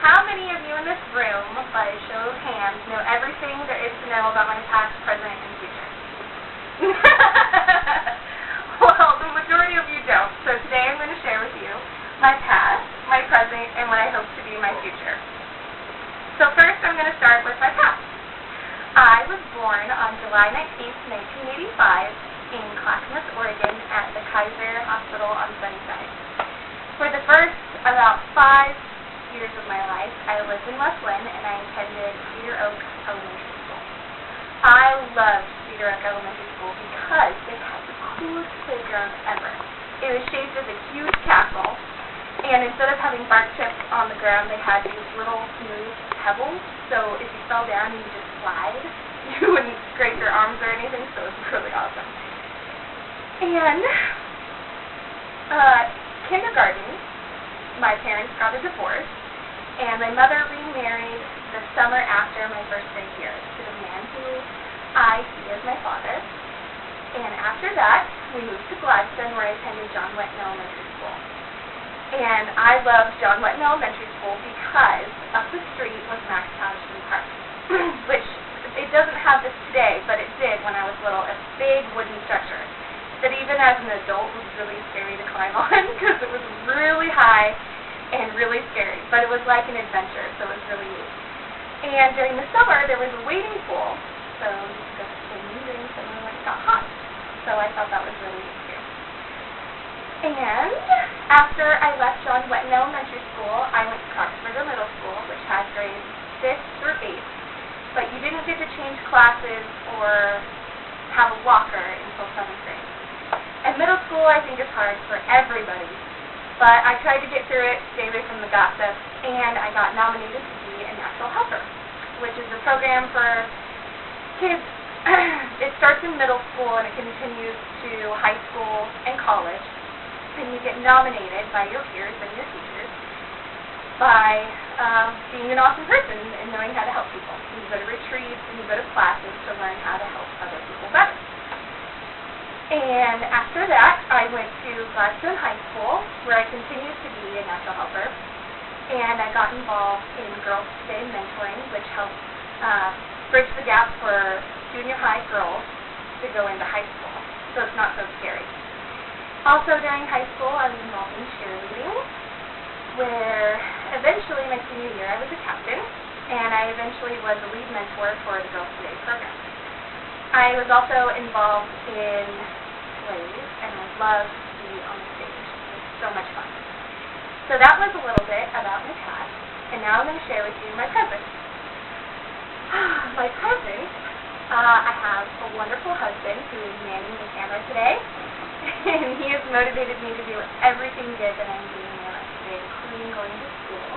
how many of you in this room, by a show of hands, know everything there is to know about my past, present, and future? Well, the majority of you don't. So today I'm going to share with you my past, my present, and what I hope to be my future. So first I'm going to start with my past. I was born on July 19th, 1985 in Clackamas, Oregon at the Kaiser Hospital on Sunnyside. For the first about 5 years of my life, I lived in West Lynn and I attended Cedar Oak Elementary School. I loved Cedar Oak Elementary School because it had the coolest playground ever. It was shaped as a huge castle, and instead of having bark chips on the ground, they had these little smooth pebbles, so if you fell down, you could just slide. You wouldn't scrape your arms or anything, so it was really awesome. And kindergarten, my parents got a divorce, and my mother remarried the summer after my first grade year to the man who I see as my father. And after that, we moved to Gladstone, where I attended John Wetton Elementary School. And I loved John Wetton Elementary School because up the street was Max Patterson Park, which it doesn't have this today, but it did when I was little, a big wooden structure that even as an adult was really scary to climb on because it was really high and really scary, but it was like an adventure, so it was really neat. And during the summer, there was a wading pool, so you could go swimming during the summer when it got hot. So I thought that was really neat too. And after I left John Wetton Elementary School, I went to Coxburger Middle School, which had grades 5th through 8th, but you didn't get to change classes or have a locker until 7th grade. And middle school, I think, is hard for everybody. But I tried to get through it, stay away from the gossip, and I got nominated to be a natural helper, which is a program for kids. It starts in middle school and it continues to high school and college. And you get nominated by your peers and your teachers by being an awesome person and knowing how to help people. You go to retreats and you go to classes to learn how to help other people better. And after that, I went to Gladstone High School, where I continued to be a natural helper. And I got involved in Girls Today mentoring, which helps bridge the gap for junior high girls to go into high school, so it's not so scary. Also during high school, I was involved in cheerleading, where eventually my senior year I was a captain, and I eventually was a lead mentor for the Girls Today program. I was also involved in plays, and I love to be on the stage. It's so much fun. So that was a little bit about my past, and now I'm going to share with you my present. My present, I have a wonderful husband who is manning the camera today, and he has motivated me to do everything good that I'm doing in my life today, including going to school,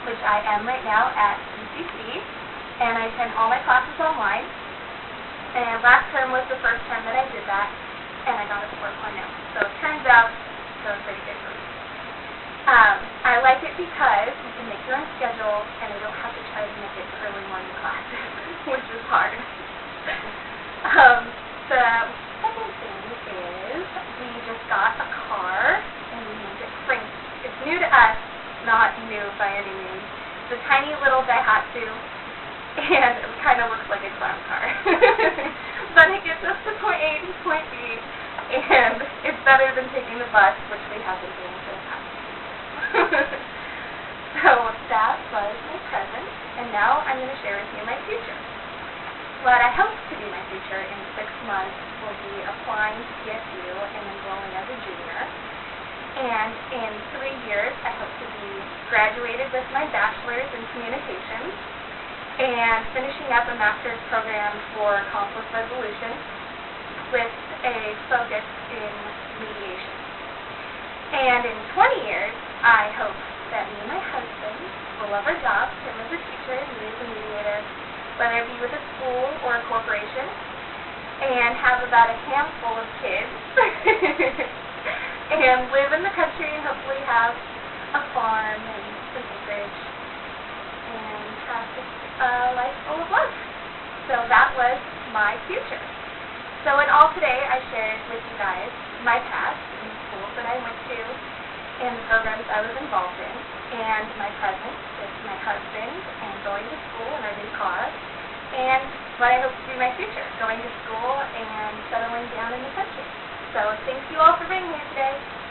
which I am right now at UCC, and I attend all my classes online. And last term was the first term that I did that, and I got a 4.0. So it turns out that was pretty good for me. I like it because you can make your own schedule, and I don't have to try to make it early morning classes, which is hard. The second thing is we just got a car, and we named it Frank. It's new to us, not new by any means. It's a tiny little Daihatsu, and it kind of looks like a clown car. But it gets us to point A to point B, and it's better than taking the bus, which we have been doing for the past. So that was my present, and now I'm going to share with you my future. What I hope to be my future in 6 months will be applying to PSU and enrolling as a junior. And in 3 years, I hope to be graduated with my bachelor's in communications and finishing up a master's program for conflict resolution with a focus in mediation. And in 20 years, I hope that me and my husband will love our jobs, him as a teacher, me as a mediator, whether it be with a school or a corporation, and have about a handful of kids, and live in the country and hopefully have a farm and some acreage, and have just a life full of love. So that was my future. So in all today, I shared with you guys my past and the schools that I went to, in the programs I was involved in, and my present is my husband and going to school in our new car, and what I hope to be my future, going to school and settling down in the country. So thank you all for being here today.